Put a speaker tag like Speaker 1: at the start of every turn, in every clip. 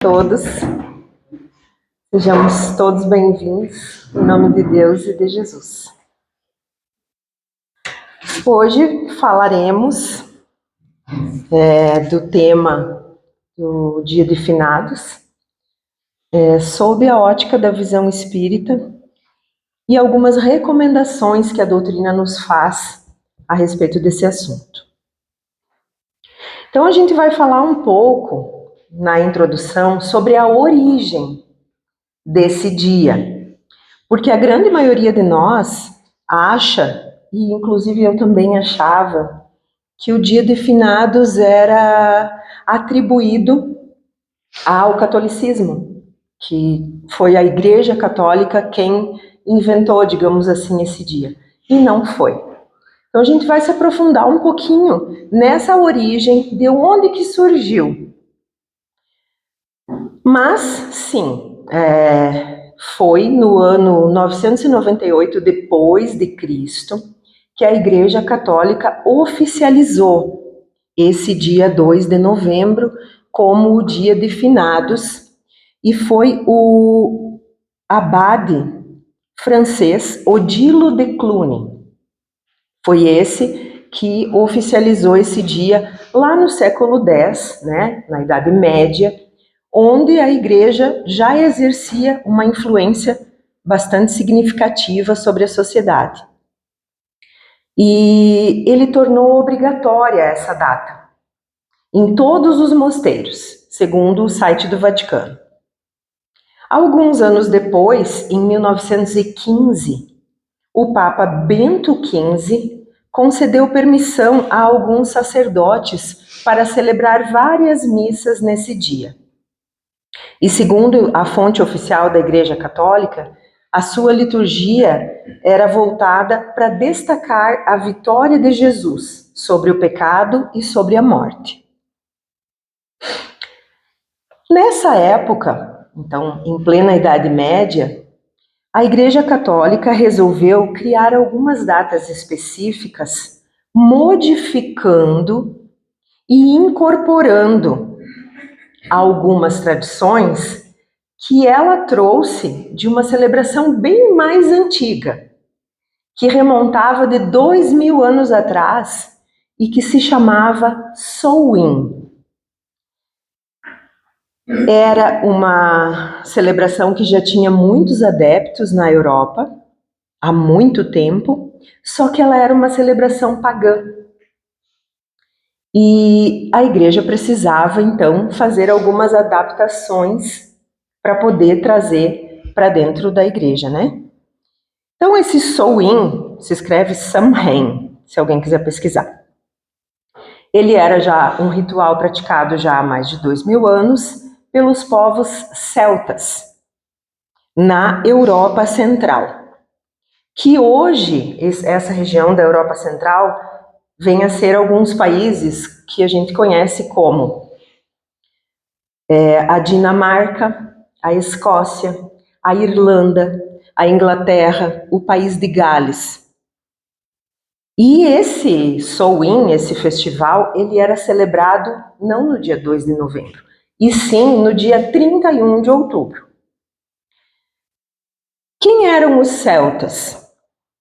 Speaker 1: Todos, sejamos todos bem-vindos, em nome de Deus e de Jesus. Hoje falaremos do tema do Dia de Finados, sob a ótica da visão espírita e algumas recomendações que a doutrina nos faz a respeito desse assunto. Então a gente vai falar um pouco na introdução sobre a origem desse dia, porque a grande maioria de nós acha, e inclusive eu também achava, que o Dia de Finados era atribuído ao catolicismo, que foi a Igreja Católica quem inventou, digamos assim, esse dia, e não foi. Então a gente vai se aprofundar um pouquinho nessa origem, de onde que surgiu. Mas, sim, foi no ano 998 depois de Cristo que a Igreja Católica oficializou esse dia 2 de novembro como o Dia de Finados, e foi o abade francês Odilo de Cluny. Foi esse que oficializou esse dia lá no século X, né, na Idade Média, onde a Igreja já exercia uma influência bastante significativa sobre a sociedade. E ele tornou obrigatória essa data em todos os mosteiros, segundo o site do Vaticano. Alguns anos depois, em 1915, o Papa Bento XV concedeu permissão a alguns sacerdotes para celebrar várias missas nesse dia. E segundo a fonte oficial da Igreja Católica, a sua liturgia era voltada para destacar a vitória de Jesus sobre o pecado e sobre a morte. Nessa época, então, em plena Idade Média, a Igreja Católica resolveu criar algumas datas específicas, modificando e incorporando algumas tradições que ela trouxe de uma celebração bem mais antiga, que remontava de 2000 anos atrás e que se chamava Samhain. Era uma celebração que já tinha muitos adeptos na Europa há muito tempo, só que ela era uma celebração pagã. E a igreja precisava, então, fazer algumas adaptações para poder trazer para dentro da igreja, né? Então, esse Samhain se escreve Samhain, se alguém quiser pesquisar. Ele era já um ritual praticado já há mais de 2000 anos pelos povos celtas na Europa Central, que hoje, essa região da Europa Central, vem a ser alguns países que a gente conhece como a Dinamarca, a Escócia, a Irlanda, a Inglaterra, o país de Gales. E esse Samhain, esse festival, ele era celebrado não no dia 2 de novembro, e sim no dia 31 de outubro. Quem eram os celtas?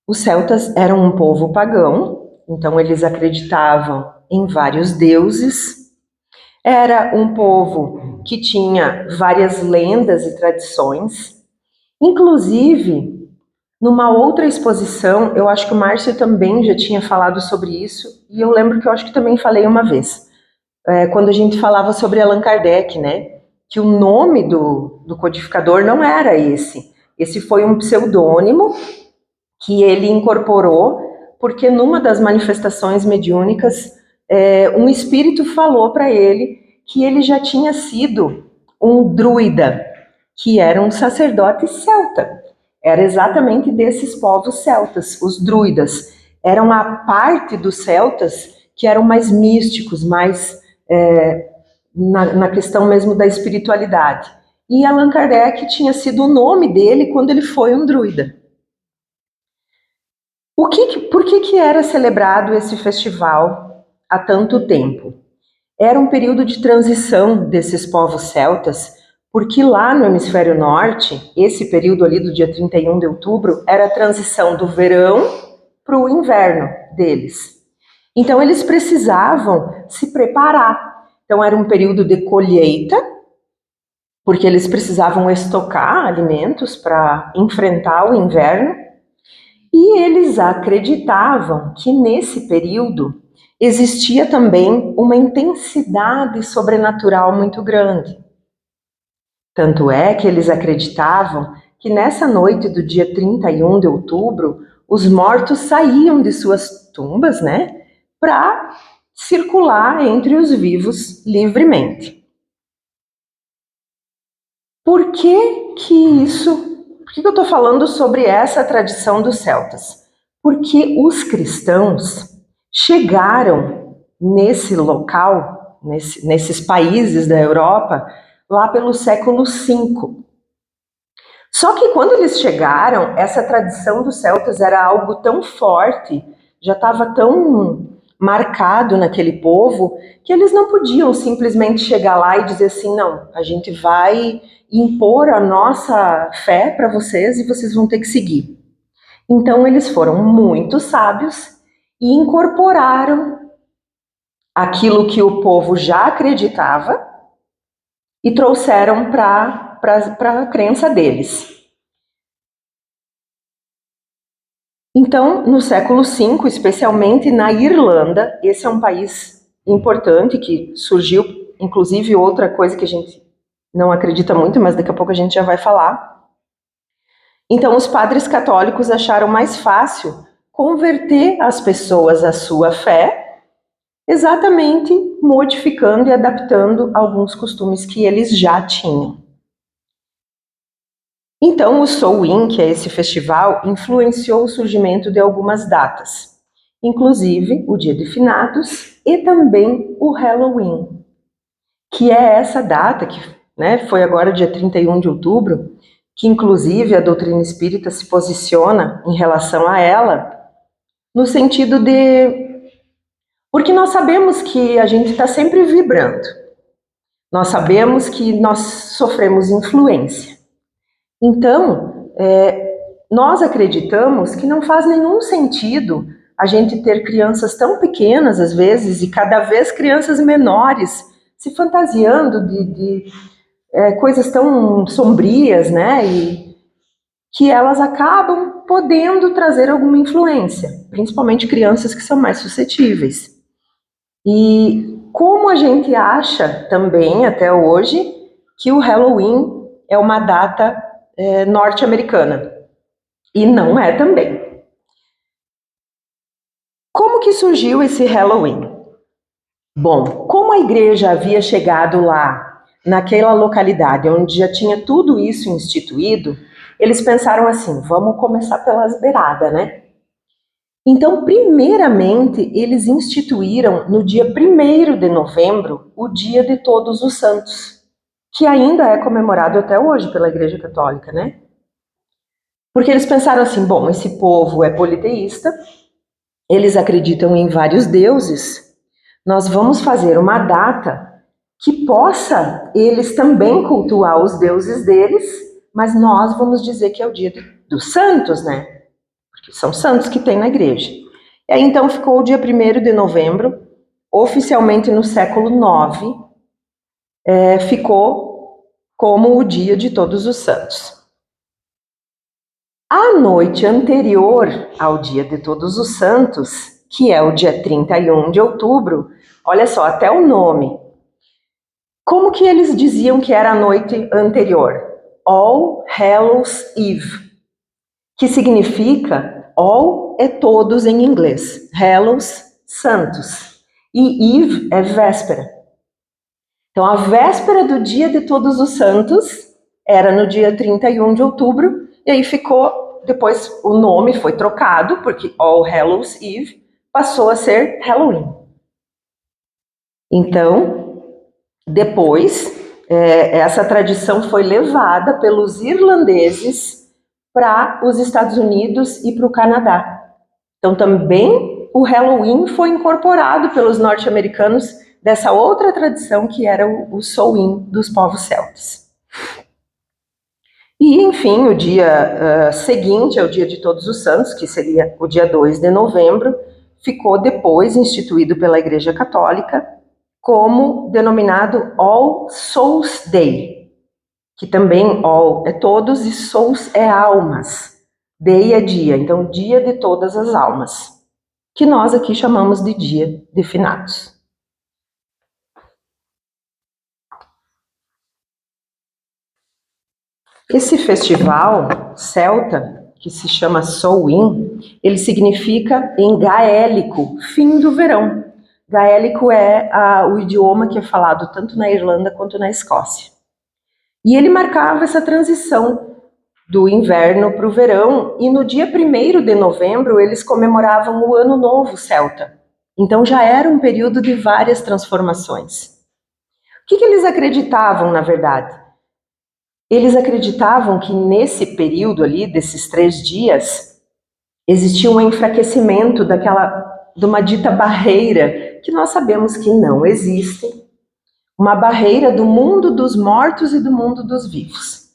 Speaker 1: Os celtas eram um povo pagão, então eles acreditavam em vários deuses. Era um povo que tinha várias lendas e tradições. Inclusive, numa outra exposição, eu acho que o Márcio também já tinha falado sobre isso, e eu lembro que eu acho que também falei uma vez, quando a gente falava sobre Allan Kardec, né? Que o nome do codificador não era esse. Esse foi um pseudônimo que ele incorporou, porque numa das manifestações mediúnicas, um espírito falou para ele que ele já tinha sido um druida, que era um sacerdote celta. Era exatamente desses povos celtas, os druidas. Eram a parte dos celtas que eram mais místicos, mais na questão mesmo da espiritualidade. E Allan Kardec tinha sido o nome dele quando ele foi um druida. Por que era celebrado esse festival há tanto tempo? Era um período de transição desses povos celtas porque lá no hemisfério norte, esse período ali do dia 31 de outubro era a transição do verão para o inverno deles. Então eles precisavam se preparar. Então era um período de colheita, porque eles precisavam estocar alimentos para enfrentar o inverno, e eles acreditavam que nesse período existia também uma intensidade sobrenatural muito grande. Tanto é que eles acreditavam que nessa noite do dia 31 de outubro, os mortos saíam de suas tumbas, né, para circular entre os vivos livremente. Por que eu estou falando sobre essa tradição dos celtas? Porque os cristãos chegaram nesse local, nesses países da Europa, lá pelo século V. Só que quando eles chegaram, essa tradição dos celtas era algo tão forte, já estava tão marcado naquele povo, que eles não podiam simplesmente chegar lá e dizer assim, não, a gente vai impor a nossa fé para vocês e vocês vão ter que seguir. Então eles foram muito sábios e incorporaram aquilo que o povo já acreditava e trouxeram para a crença deles. Então, no século V, especialmente na Irlanda, esse é um país importante que surgiu, inclusive outra coisa que a gente não acredita muito, mas daqui a pouco a gente já vai falar. Então, os padres católicos acharam mais fácil converter as pessoas à sua fé, exatamente modificando e adaptando alguns costumes que eles já tinham. Então, o Samhain, que é esse festival, influenciou o surgimento de algumas datas, inclusive o Dia de Finados e também o Halloween, que é essa data que, né, foi agora dia 31 de outubro, que inclusive a doutrina espírita se posiciona em relação a ela, no sentido de... Porque nós sabemos que a gente está sempre vibrando, nós sabemos que nós sofremos influência. Então, nós acreditamos que não faz nenhum sentido a gente ter crianças tão pequenas, às vezes, e cada vez crianças menores, se fantasiando de coisas tão sombrias, né? E que elas acabam podendo trazer alguma influência, principalmente crianças que são mais suscetíveis. E como a gente acha também, até hoje, que o Halloween é uma data norte-americana. E não é também. Como que surgiu esse Halloween? Bom, como a igreja havia chegado lá, naquela localidade onde já tinha tudo isso instituído, eles pensaram assim, vamos começar pelas beiradas, né? Então, primeiramente, eles instituíram no dia 1º de novembro o Dia de Todos os Santos, que ainda é comemorado até hoje pela Igreja Católica, né? Porque eles pensaram assim, bom, esse povo é politeísta, eles acreditam em vários deuses, nós vamos fazer uma data que possa eles também cultuar os deuses deles, mas nós vamos dizer que é o dia dos santos, né? Porque são santos que tem na igreja. E aí então ficou o dia 1º de novembro, oficialmente no século IX, ficou como o dia de todos os santos. A noite anterior ao dia de todos os santos, que é o dia 31 de outubro, olha só, até o nome. Como que eles diziam que era a noite anterior? All Hallows Eve, que significa all é todos em inglês, Hallows, santos, e Eve é véspera. Então a véspera do dia de todos os santos era no dia 31 de outubro, e aí ficou, depois o nome foi trocado, porque All Hallows Eve passou a ser Halloween. Então, depois, essa tradição foi levada pelos irlandeses para os Estados Unidos e para o Canadá. Então, também o Halloween foi incorporado pelos norte-americanos dessa outra tradição que era o Samhain dos povos celtas. E, enfim, o dia seguinte ao dia de Todos os Santos, que seria o dia 2 de novembro, ficou depois instituído pela Igreja Católica como denominado All Souls Day, que também All é todos e Souls é almas. Day é dia, então dia de todas as almas, que nós aqui chamamos de dia de finados. Esse festival celta, que se chama Samhain, ele significa em gaélico, fim do verão. Gaélico é o idioma que é falado tanto na Irlanda quanto na Escócia. E ele marcava essa transição do inverno para o verão, e no dia 1º de novembro eles comemoravam o Ano Novo Celta. Então já era um período de várias transformações. O que eles acreditavam, na verdade? Eles acreditavam que nesse período ali, desses 3 dias, existia um enfraquecimento de uma dita barreira, que nós sabemos que não existe, uma barreira do mundo dos mortos e do mundo dos vivos.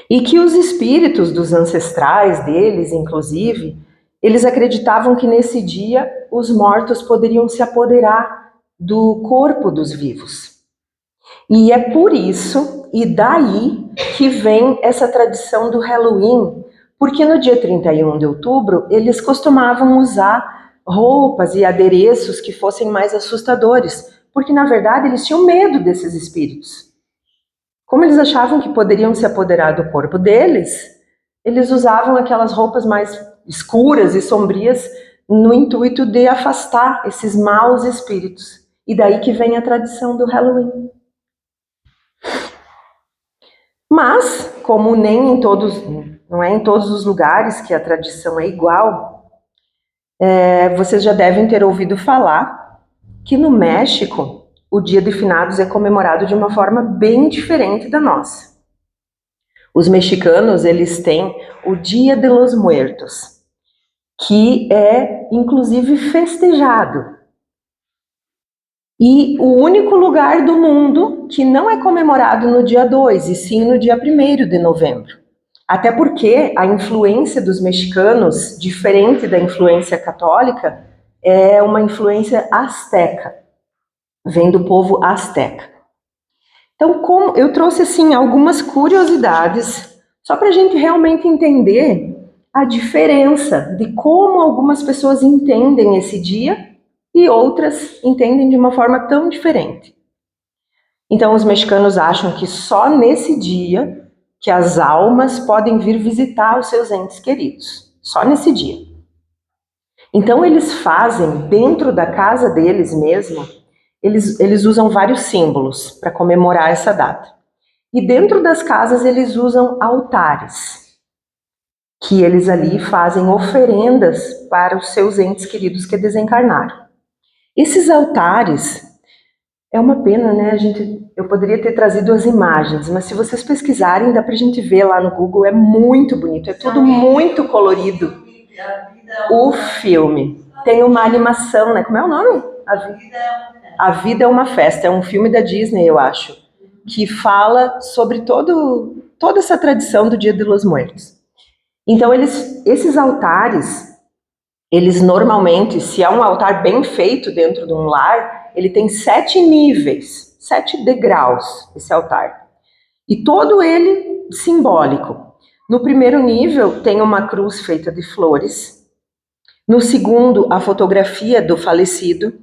Speaker 1: E que os espíritos dos ancestrais deles, inclusive, eles acreditavam que nesse dia os mortos poderiam se apoderar do corpo dos vivos. E é por isso, e daí, que vem essa tradição do Halloween, porque no dia 31 de outubro eles costumavam usar roupas e adereços que fossem mais assustadores, porque na verdade eles tinham medo desses espíritos. Como eles achavam que poderiam se apoderar do corpo deles, eles usavam aquelas roupas mais escuras e sombrias no intuito de afastar esses maus espíritos. E daí que vem a tradição do Halloween. Mas, como não é em todos os lugares que a tradição é igual, vocês já devem ter ouvido falar que no México o Dia de Finados é comemorado de uma forma bem diferente da nossa. Os mexicanos, eles têm o Dia de los Muertos, que é inclusive festejado. E o único lugar do mundo que não é comemorado no dia 2, e sim no dia 1º de novembro. Até porque a influência dos mexicanos, diferente da influência católica, é uma influência asteca. Vem do povo asteca. Então, como eu trouxe assim algumas curiosidades, só para a gente realmente entender a diferença de como algumas pessoas entendem esse dia e outras entendem de uma forma tão diferente. Então, os mexicanos acham que só nesse dia que as almas podem vir visitar os seus entes queridos. Só nesse dia. Então, eles fazem, dentro da casa deles mesmo, eles usam vários símbolos para comemorar essa data. E dentro das casas, eles usam altares, que eles ali fazem oferendas para os seus entes queridos que desencarnaram. Esses altares, é uma pena, né? Eu poderia ter trazido as imagens, mas se vocês pesquisarem, dá pra gente ver lá no Google, é muito bonito, é tudo muito colorido. O filme tem uma animação, né? Como é o nome? A Vida é uma Festa, é um filme da Disney, eu acho, que fala sobre toda essa tradição do Dia de los Muertos. Então, esses altares, eles normalmente, se é um altar bem feito dentro de um lar, ele tem 7 níveis, 7 degraus, esse altar. E todo ele simbólico. No primeiro nível tem uma cruz feita de flores. No segundo, a fotografia do falecido.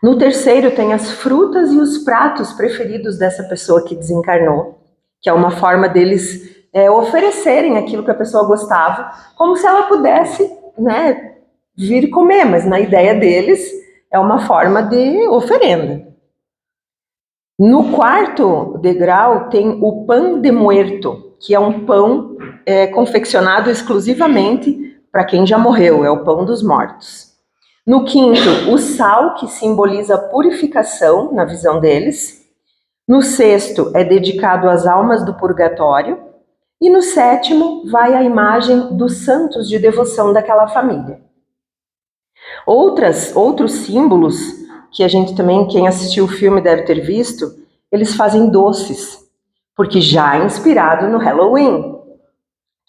Speaker 1: No terceiro, tem as frutas e os pratos preferidos dessa pessoa que desencarnou, que é uma forma deles oferecerem aquilo que a pessoa gostava, como se ela pudesse, né, vir comer, mas na ideia deles é uma forma de oferenda. No quarto degrau tem o pan de muerto, que é um pão confeccionado exclusivamente para quem já morreu, é o pão dos mortos. No quinto, o sal, que simboliza a purificação, na visão deles. No sexto, é dedicado às almas do purgatório. E no sétimo, vai a imagem dos santos de devoção daquela família. Outros símbolos, que a gente também, quem assistiu o filme deve ter visto, eles fazem doces. porque já inspirado no Halloween,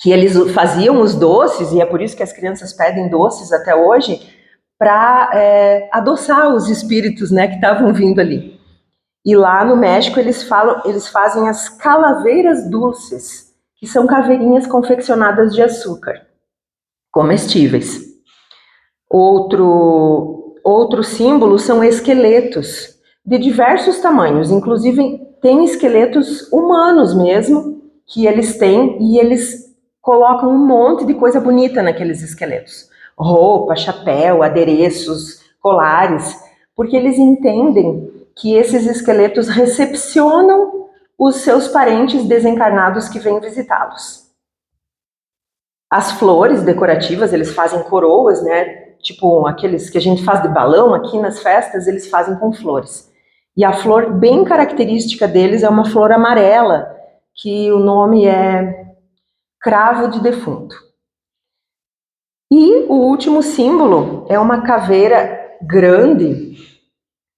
Speaker 1: que eles faziam os doces, e é por isso que as crianças pedem doces até hoje, para adoçar os espíritos, né, que estavam vindo ali. E lá no México eles fazem as calaveiras dulces, que são caveirinhas confeccionadas de açúcar, comestíveis. Outro símbolo são esqueletos de diversos tamanhos, inclusive tem esqueletos humanos mesmo, que eles têm, e eles colocam um monte de coisa bonita naqueles esqueletos. Roupa, chapéu, adereços, colares, porque eles entendem que esses esqueletos recepcionam os seus parentes desencarnados que vêm visitá-los. As flores decorativas, eles fazem coroas, né? Tipo aqueles que a gente faz de balão aqui nas festas, eles fazem com flores. E a flor bem característica deles é uma flor amarela, que o nome é cravo de defunto. E o último símbolo é uma caveira grande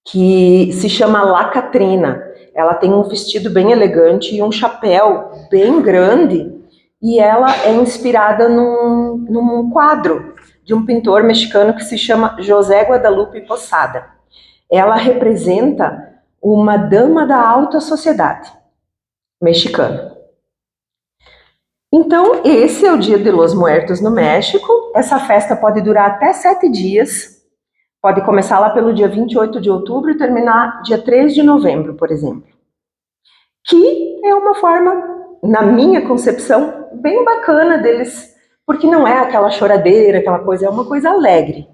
Speaker 1: que se chama La Catrina. Ela tem um vestido bem elegante e um chapéu bem grande, e ela é inspirada num quadro de um pintor mexicano que se chama José Guadalupe Posada. Ela representa uma dama da alta sociedade mexicana. Então, esse é o Dia de los Muertos no México. Essa festa pode durar até 7 dias. Pode começar lá pelo dia 28 de outubro e terminar dia 3 de novembro, por exemplo. Que é uma forma, na minha concepção, bem bacana deles, porque não é aquela choradeira, aquela coisa, é uma coisa alegre.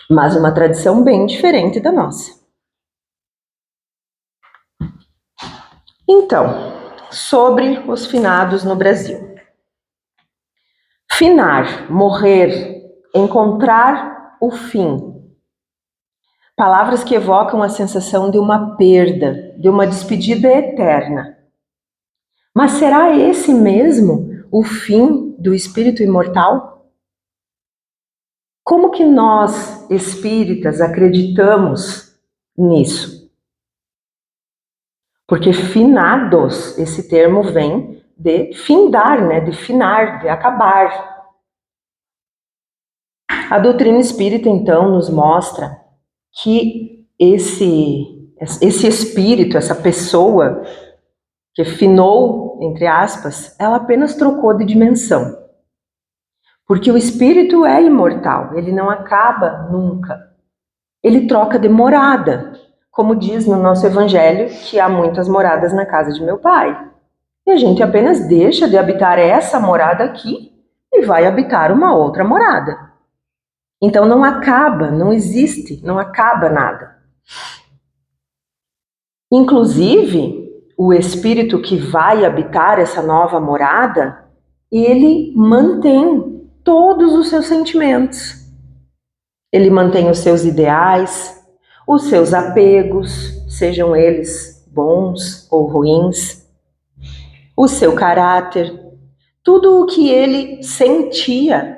Speaker 1: Mas uma tradição bem diferente da nossa. Então, sobre os finados no Brasil. Finar, morrer, encontrar o fim. Palavras que evocam a sensação de uma perda, de uma despedida eterna. Mas será esse mesmo o fim do espírito imortal? Como que nós, espíritas, acreditamos nisso? Porque finados, esse termo vem de findar, né? De finar, de acabar. A doutrina espírita, então, nos mostra que esse espírito, essa pessoa que finou, entre aspas, ela apenas trocou de dimensão. Porque o espírito é imortal, ele não acaba nunca. Ele troca de morada, como diz no nosso evangelho, que há muitas moradas na casa de meu pai. E a gente apenas deixa de habitar essa morada aqui e vai habitar uma outra morada. Então não acaba, não existe, não acaba nada. Inclusive, o espírito que vai habitar essa nova morada, ele mantém todos os seus sentimentos. Ele mantém os seus ideais, os seus apegos, sejam eles bons ou ruins, o seu caráter, tudo o que ele sentia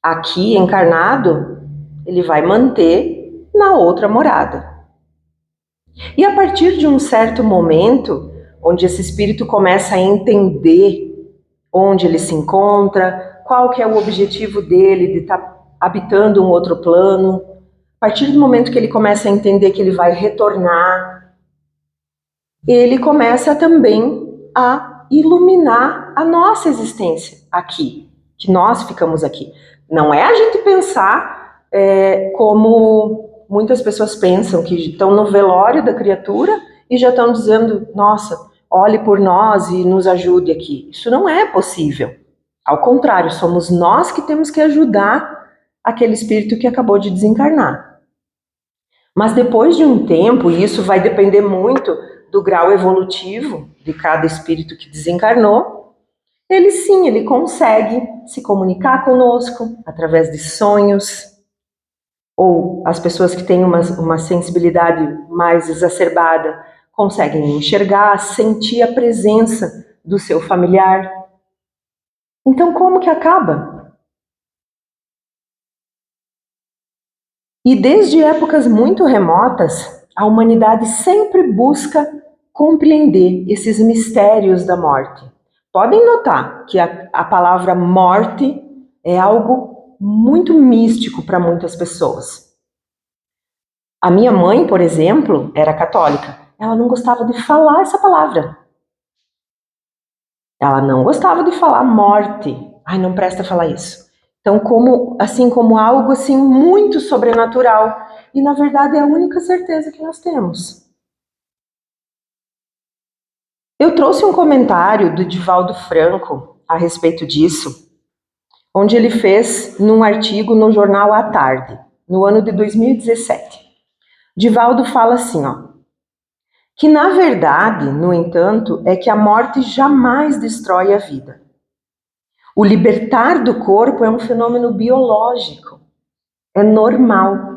Speaker 1: aqui encarnado, ele vai manter na outra morada. E a partir de um certo momento, onde esse espírito começa a entender onde ele se encontra, qual que é o objetivo dele de estar habitando um outro plano, a partir do momento que ele começa a entender que ele vai retornar, ele começa também a iluminar a nossa existência aqui, que nós ficamos aqui. Não é a gente pensar como muitas pessoas pensam, que estão no velório da criatura e já estão dizendo, nossa, olhe por nós e nos ajude aqui. Isso não é possível. Ao contrário, somos nós que temos que ajudar aquele espírito que acabou de desencarnar. Mas depois de um tempo, e isso vai depender muito do grau evolutivo de cada espírito que desencarnou, ele consegue se comunicar conosco através de sonhos, ou as pessoas que têm uma sensibilidade mais exacerbada conseguem enxergar, sentir a presença do seu familiar. Então, como que acaba? E desde épocas muito remotas, a humanidade sempre busca compreender esses mistérios da morte. Podem notar que a palavra morte é algo muito místico para muitas pessoas. A minha mãe, por exemplo, era católica. Ela não gostava de falar essa palavra. Ela não gostava de falar morte. Ai, não presta falar isso. Então, como algo assim muito sobrenatural. E na verdade é a única certeza que nós temos. Eu trouxe um comentário do Divaldo Franco a respeito disso, onde ele fez num artigo no jornal À Tarde, no ano de 2017. Divaldo fala assim, que na verdade, no entanto, é que a morte jamais destrói a vida. O libertar do corpo é um fenômeno biológico, é normal.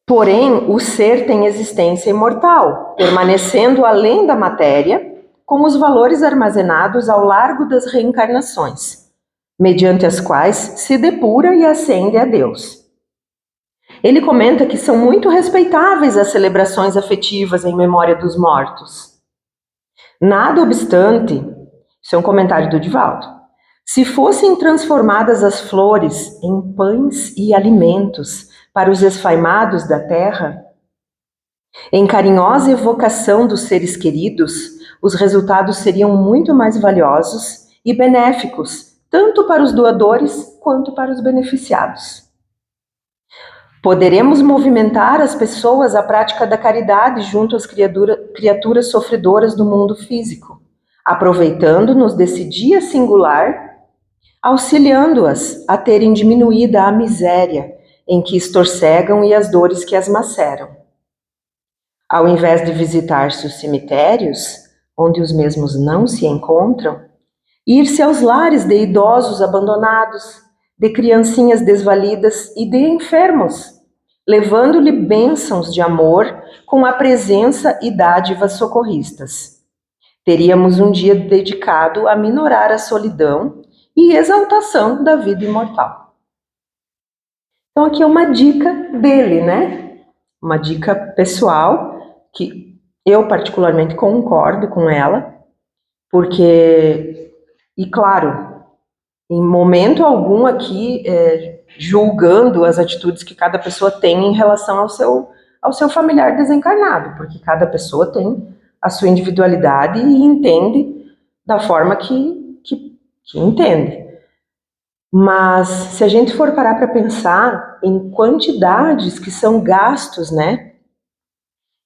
Speaker 1: Porém, o ser tem existência imortal, permanecendo além da matéria, como os valores armazenados ao largo das reencarnações, mediante as quais se depura e ascende a Deus. Ele comenta que são muito respeitáveis as celebrações afetivas em memória dos mortos. Nada obstante, isso é um comentário do Divaldo, se fossem transformadas as flores em pães e alimentos para os esfaimados da terra, em carinhosa evocação dos seres queridos, os resultados seriam muito mais valiosos e benéficos, tanto para os doadores quanto para os beneficiados. Poderemos movimentar as pessoas à prática da caridade junto às criaturas sofredoras do mundo físico, aproveitando-nos desse dia singular, auxiliando-as a terem diminuída a miséria em que estorcegam e as dores que as maceram. Ao invés de visitar-se os cemitérios, onde os mesmos não se encontram, ir-se aos lares de idosos abandonados, de criancinhas desvalidas e de enfermos, levando-lhe bênçãos de amor com a presença e dádivas socorristas. Teríamos um dia dedicado a minorar a solidão e exaltação da vida imortal. Então aqui é uma dica dele, né? Uma dica pessoal que eu particularmente concordo com ela, porque, e claro, em momento algum aqui julgando as atitudes que cada pessoa tem em relação ao seu familiar desencarnado, porque cada pessoa tem a sua individualidade e entende da forma que entende. Mas se a gente for parar para pensar em quantidades que são gastos, né?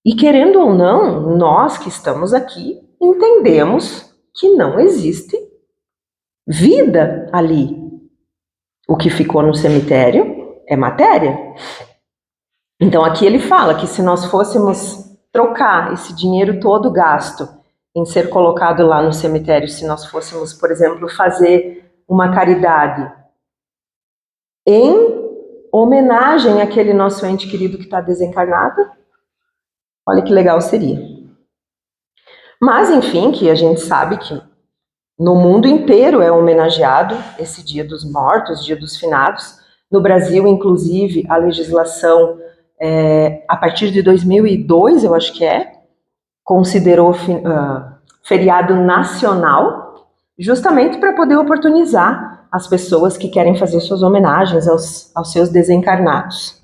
Speaker 1: E querendo ou não, nós que estamos aqui entendemos que não existe vida ali. O que ficou no cemitério é matéria. Então aqui ele fala que se nós fôssemos trocar esse dinheiro todo gasto em ser colocado lá no cemitério, se nós fôssemos, por exemplo, fazer uma caridade em homenagem àquele nosso ente querido que está desencarnado, olha que legal seria. Mas, enfim, que a gente sabe que no mundo inteiro é homenageado esse Dia dos Mortos, Dia dos Finados. No Brasil, inclusive, a legislação, a partir de 2002, eu acho que considerou feriado nacional, justamente para poder oportunizar as pessoas que querem fazer suas homenagens aos seus desencarnados.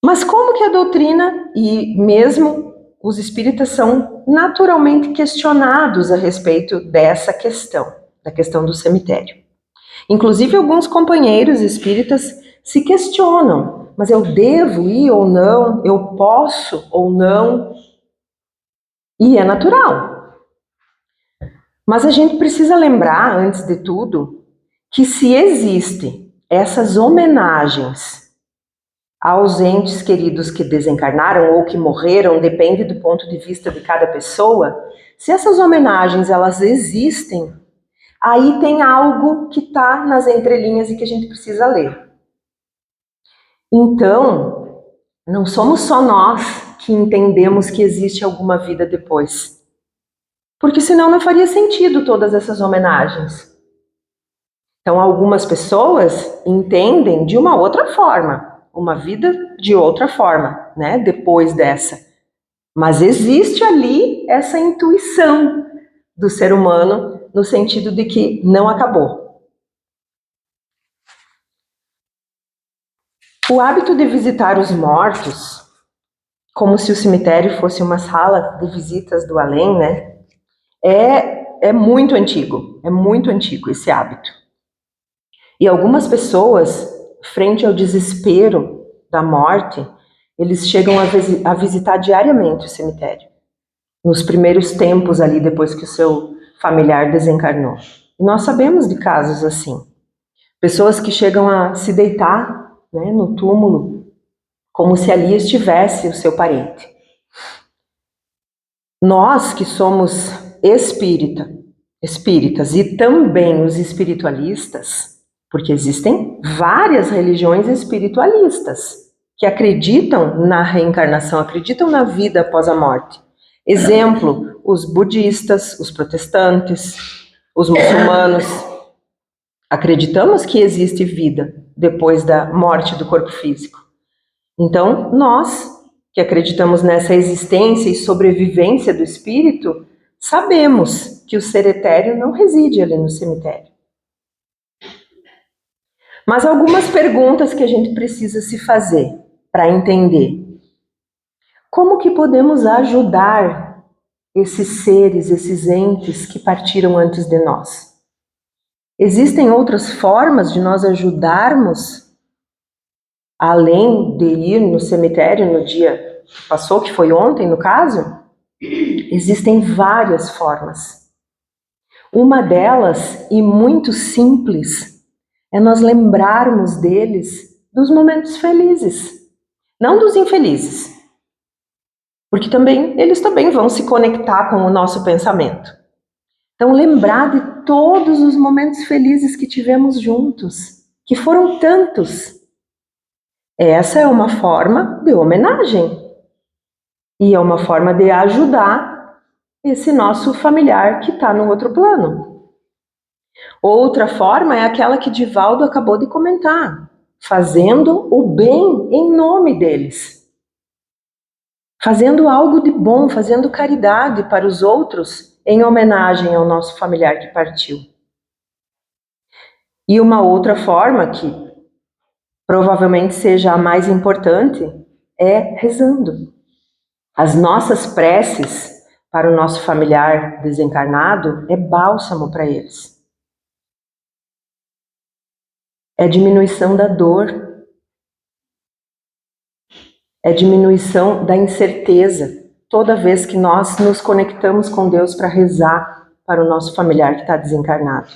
Speaker 1: Mas como que a doutrina e mesmo os espíritas são naturalmente questionados a respeito dessa questão, da questão do cemitério? Inclusive, alguns companheiros espíritas se questionam, mas eu devo ir ou não? Eu posso ou não? E é natural. Mas a gente precisa lembrar, antes de tudo, que se existem essas homenagens aos entes queridos que desencarnaram ou que morreram, depende do ponto de vista de cada pessoa, se essas homenagens elas existem, aí tem algo que está nas entrelinhas e que a gente precisa ler. Então, não somos só nós que entendemos que existe alguma vida depois. Porque senão não faria sentido todas essas homenagens. Então, algumas pessoas entendem de uma outra forma, uma vida de outra forma, né, depois dessa. Mas existe ali essa intuição do ser humano, no sentido de que não acabou. O hábito de visitar os mortos, como se o cemitério fosse uma sala de visitas do além, né? É muito antigo esse hábito. E algumas pessoas, frente ao desespero da morte, eles chegam a visitar diariamente o cemitério, nos primeiros tempos ali, depois que o seu familiar desencarnou. E nós sabemos de casos assim. Pessoas que chegam a se deitar, né, no túmulo, como se ali estivesse o seu parente. Nós que somos espíritas e também os espiritualistas, porque existem várias religiões espiritualistas que acreditam na reencarnação, acreditam na vida após a morte. Exemplo, os budistas, os protestantes, os muçulmanos. Acreditamos que existe vida depois da morte do corpo físico. Então, nós que acreditamos nessa existência e sobrevivência do espírito, sabemos que o ser etéreo não reside ali no cemitério. Mas algumas perguntas que a gente precisa se fazer para entender. Como que podemos ajudar esses seres, esses entes que partiram antes de nós? Existem outras formas de nós ajudarmos, além de ir no cemitério no dia que passou, que foi ontem no caso? Existem várias formas. Uma delas, e muito simples, é nós lembrarmos deles dos momentos felizes, não dos infelizes, porque eles também vão se conectar com o nosso pensamento. Então, lembrar de todos os momentos felizes que tivemos juntos, que foram tantos. Essa é uma forma de homenagem e é uma forma de ajudar esse nosso familiar que está no outro plano. Outra forma é aquela que Divaldo acabou de comentar, fazendo o bem em nome deles. Fazendo algo de bom, fazendo caridade para os outros em homenagem ao nosso familiar que partiu. E uma outra forma, que provavelmente seja a mais importante, é rezando. As nossas preces para o nosso familiar desencarnado é bálsamo para eles. É diminuição da dor. É diminuição da incerteza. Toda vez que nós nos conectamos com Deus para rezar para o nosso familiar que está desencarnado.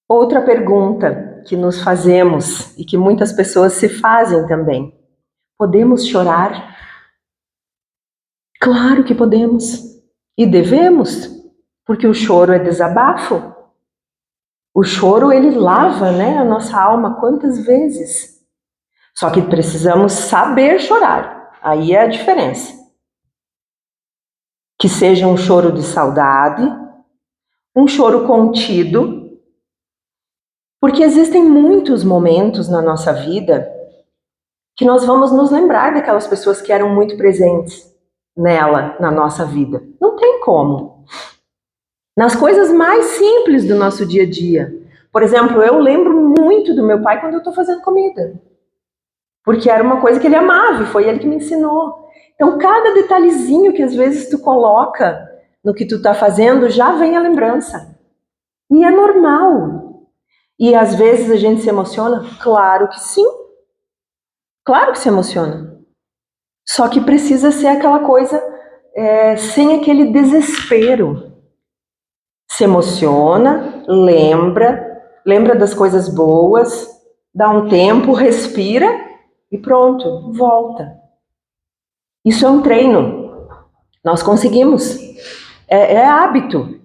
Speaker 1: Outra pergunta que nos fazemos e que muitas pessoas se fazem também. Podemos chorar? Claro que podemos. E devemos, porque o choro é desabafo. O choro, ele lava, né, a nossa alma quantas vezes. Só que precisamos saber chorar. Aí é a diferença. Que seja um choro de saudade, um choro contido, porque existem muitos momentos na nossa vida que nós vamos nos lembrar daquelas pessoas que eram muito presentes nela, na nossa vida. Não tem como. Nas coisas mais simples do nosso dia a dia. Por exemplo, eu lembro muito do meu pai quando eu estou fazendo comida. Porque era uma coisa que ele amava e foi ele que me ensinou. Então, cada detalhezinho que às vezes tu coloca no que tu está fazendo, já vem a lembrança. E é normal. E às vezes a gente se emociona? Claro que sim. Claro que se emociona. Só que precisa ser aquela coisa sem aquele desespero. Se emociona, lembra das coisas boas, dá um tempo, respira e pronto, volta. Isso é um treino. Nós conseguimos. É hábito.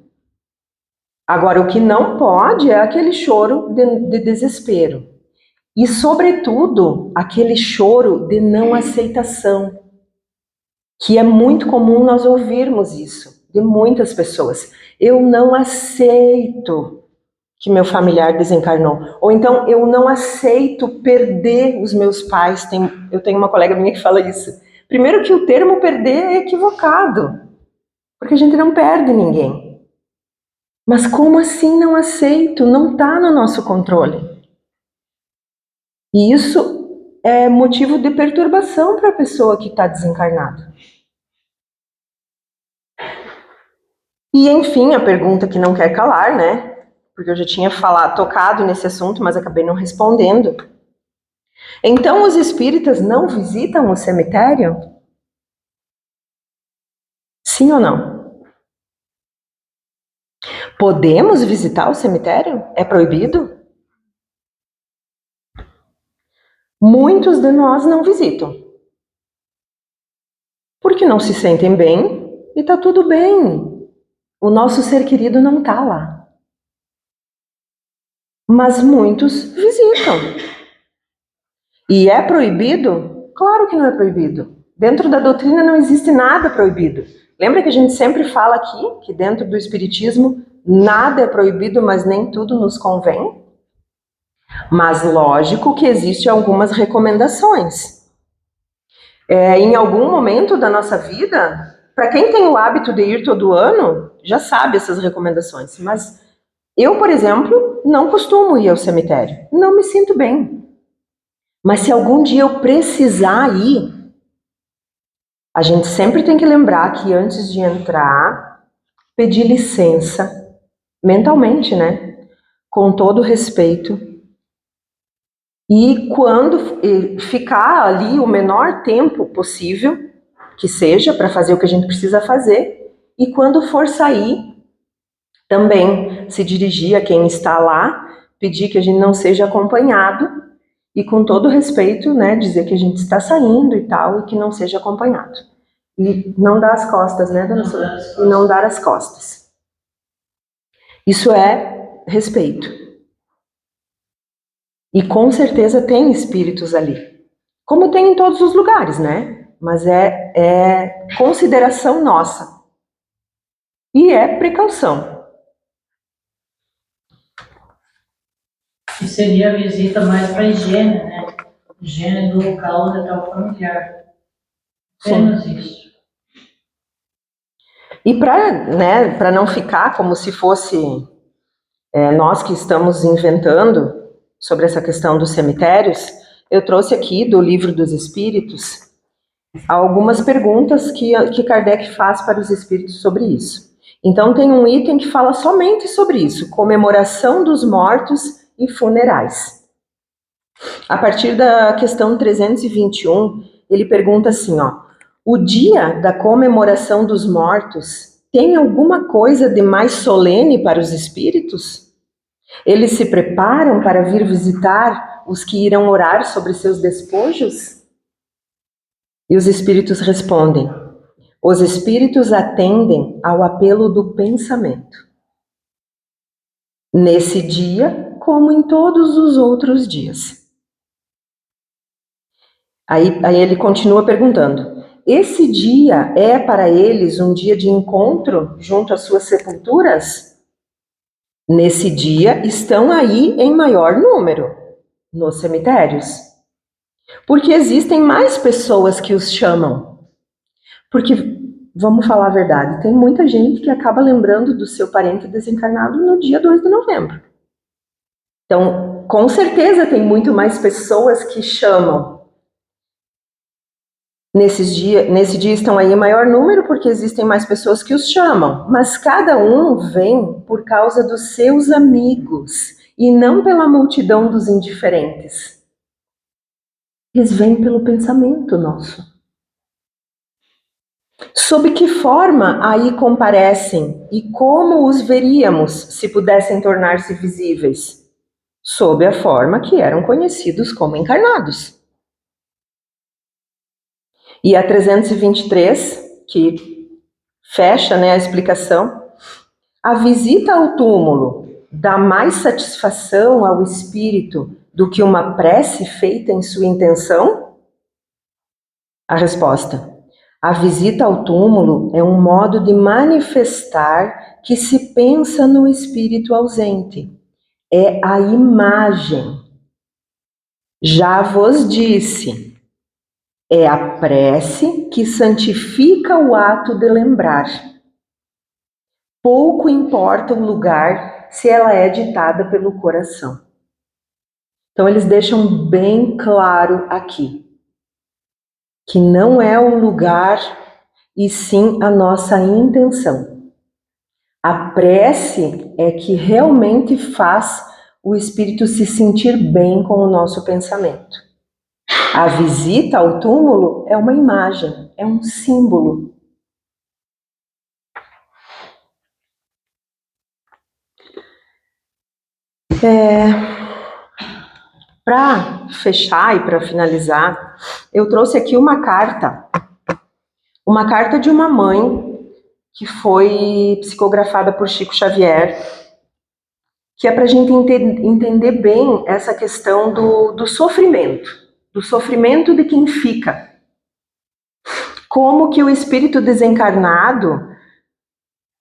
Speaker 1: Agora, o que não pode é aquele choro de desespero. E, sobretudo, aquele choro de não aceitação. Que é muito comum nós ouvirmos isso de muitas pessoas. Eu não aceito que meu familiar desencarnou. Ou então eu não aceito perder os meus pais. Eu tenho uma colega minha que fala isso. Primeiro que o termo perder é equivocado, porque a gente não perde ninguém. Mas como assim não aceito? Não está no nosso controle. E isso é motivo de perturbação para a pessoa que está desencarnada. E enfim, a pergunta que não quer calar, né? Porque eu já tinha tocado nesse assunto, mas acabei não respondendo. Então os espíritas não visitam o cemitério? Sim ou não? Podemos visitar o cemitério? É proibido? Muitos de nós não visitam. Porque não se sentem bem e tá tudo bem. O nosso ser querido não está lá. Mas muitos visitam. E é proibido? Claro que não é proibido. Dentro da doutrina não existe nada proibido. Lembra que a gente sempre fala aqui que dentro do Espiritismo nada é proibido, mas nem tudo nos convém? Mas lógico que existem algumas recomendações. Em algum momento da nossa vida, para quem tem o hábito de ir todo ano, já sabe essas recomendações. Mas eu, por exemplo, não costumo ir ao cemitério. Não me sinto bem. Mas se algum dia eu precisar ir, a gente sempre tem que lembrar que antes de entrar, pedir licença, mentalmente, né? Com todo respeito. E quando ficar ali o menor tempo possível, que seja, para fazer o que a gente precisa fazer, e quando for sair, também se dirigir a quem está lá, pedir que a gente não seja acompanhado, e com todo respeito, né, dizer que a gente está saindo e tal, e que não seja acompanhado. E não dar as costas, né, dona Sônia? E não dar as costas. Isso é respeito. E com certeza tem espíritos ali. Como tem em todos os lugares, né? Mas é consideração nossa. E é precaução.
Speaker 2: E seria a visita mais para higiene, né? Higiene do local onde está o familiar. Apenas isso.
Speaker 1: E para não ficar como se fosse nós que estamos inventando sobre essa questão dos cemitérios, eu trouxe aqui do Livro dos Espíritos algumas perguntas que Kardec faz para os espíritos sobre isso. Então tem um item que fala somente sobre isso, comemoração dos mortos e funerais. A partir da questão 321, ele pergunta assim, ó: o dia da comemoração dos mortos tem alguma coisa de mais solene para os espíritos? Eles se preparam para vir visitar os que irão orar sobre seus despojos? E os espíritos respondem: os espíritos atendem ao apelo do pensamento. Nesse dia, como em todos os outros dias. Aí ele continua perguntando: esse dia é para eles um dia de encontro junto às suas sepulturas? Nesse dia estão aí em maior número, nos cemitérios. Porque existem mais pessoas que os chamam. Porque, vamos falar a verdade, tem muita gente que acaba lembrando do seu parente desencarnado no dia 2 de novembro. Então, com certeza tem muito mais pessoas que chamam. Nesse dia estão aí em maior número porque existem mais pessoas que os chamam, mas cada um vem por causa dos seus amigos e não pela multidão dos indiferentes. Eles vêm pelo pensamento nosso. Sob que forma aí comparecem e como os veríamos se pudessem tornar-se visíveis? Sob a forma que eram conhecidos como encarnados. E a 323, que fecha, né, a explicação, a visita ao túmulo dá mais satisfação ao espírito do que uma prece feita em sua intenção? A resposta: a visita ao túmulo é um modo de manifestar que se pensa no espírito ausente, é a imagem. Já vos disse, é a prece que santifica o ato de lembrar. Pouco importa o lugar se ela é ditada pelo coração. Então eles deixam bem claro aqui que não é o lugar e sim a nossa intenção. A prece é que realmente faz o espírito se sentir bem com o nosso pensamento. A visita ao túmulo é uma imagem, é um símbolo. Para fechar e para finalizar, eu trouxe aqui uma carta de uma mãe que foi psicografada por Chico Xavier, que é para a gente entender bem essa questão do sofrimento de quem fica. Como que o espírito desencarnado,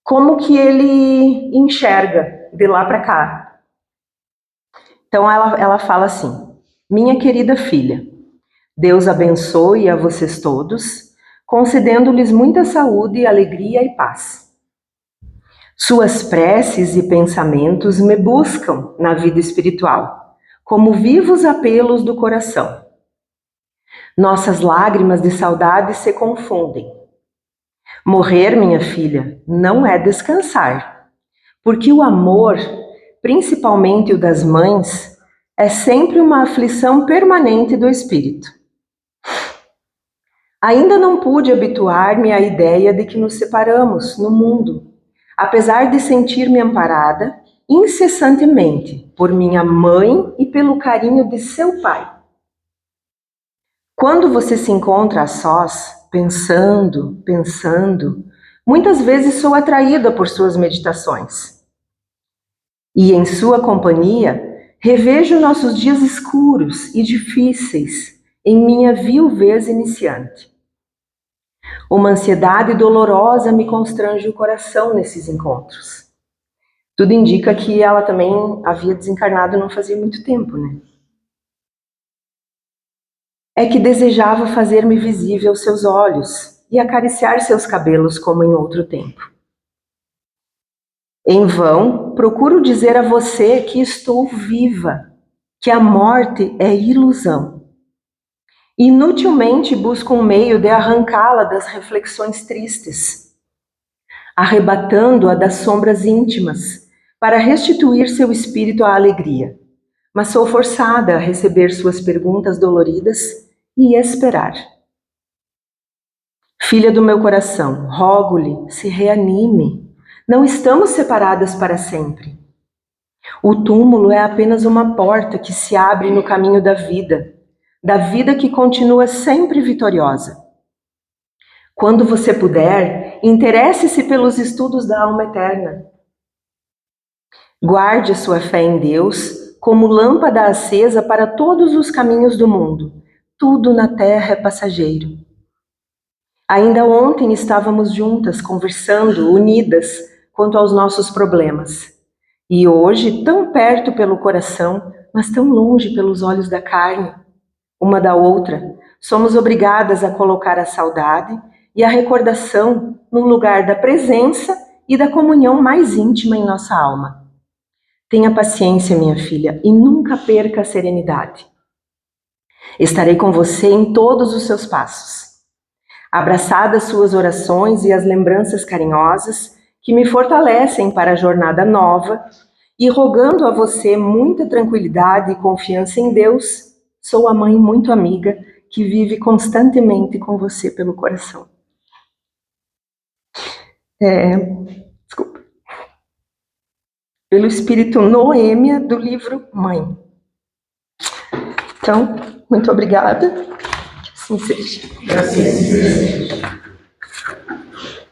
Speaker 1: como que ele enxerga de lá para cá. Então ela fala assim: minha querida filha, Deus abençoe a vocês todos, concedendo-lhes muita saúde, alegria e paz. Suas preces e pensamentos me buscam na vida espiritual, como vivos apelos do coração. Nossas lágrimas de saudade se confundem. Morrer, minha filha, não é descansar, porque o amor, principalmente o das mães, é sempre uma aflição permanente do espírito. Ainda não pude habituar-me à ideia de que nos separamos no mundo, apesar de sentir-me amparada incessantemente por minha mãe e pelo carinho de seu pai. Quando você se encontra a sós, pensando, muitas vezes sou atraída por suas meditações. E em sua companhia, revejo nossos dias escuros e difíceis em minha viuvez iniciante. Uma ansiedade dolorosa me constrange o coração nesses encontros. Tudo indica que ela também havia desencarnado não fazia muito tempo, né? É que desejava fazer-me visível aos seus olhos e acariciar seus cabelos como em outro tempo. Em vão, procuro dizer a você que estou viva, que a morte é ilusão. Inutilmente busco um meio de arrancá-la das reflexões tristes, arrebatando-a das sombras íntimas, para restituir seu espírito à alegria. Mas sou forçada a receber suas perguntas doloridas e esperar. Filha do meu coração, rogo-lhe, se reanime. Não estamos separadas para sempre. O túmulo é apenas uma porta que se abre no caminho da vida que continua sempre vitoriosa. Quando você puder, interesse-se pelos estudos da alma eterna. Guarde sua fé em Deus como lâmpada acesa para todos os caminhos do mundo. Tudo na terra é passageiro. Ainda ontem estávamos juntas, conversando, unidas quanto aos nossos problemas. E hoje, tão perto pelo coração, mas tão longe pelos olhos da carne, uma da outra, somos obrigadas a colocar a saudade e a recordação no lugar da presença e da comunhão mais íntima em nossa alma. Tenha paciência, minha filha, e nunca perca a serenidade. Estarei com você em todos os seus passos. Abraçadas suas orações e as lembranças carinhosas que me fortalecem para a jornada nova e rogando a você muita tranquilidade e confiança em Deus, sou a mãe muito amiga que vive constantemente com você pelo coração. Pelo espírito Noêmia do livro Mãe. Então, muito obrigada. Que assim seja.
Speaker 3: Que assim seja.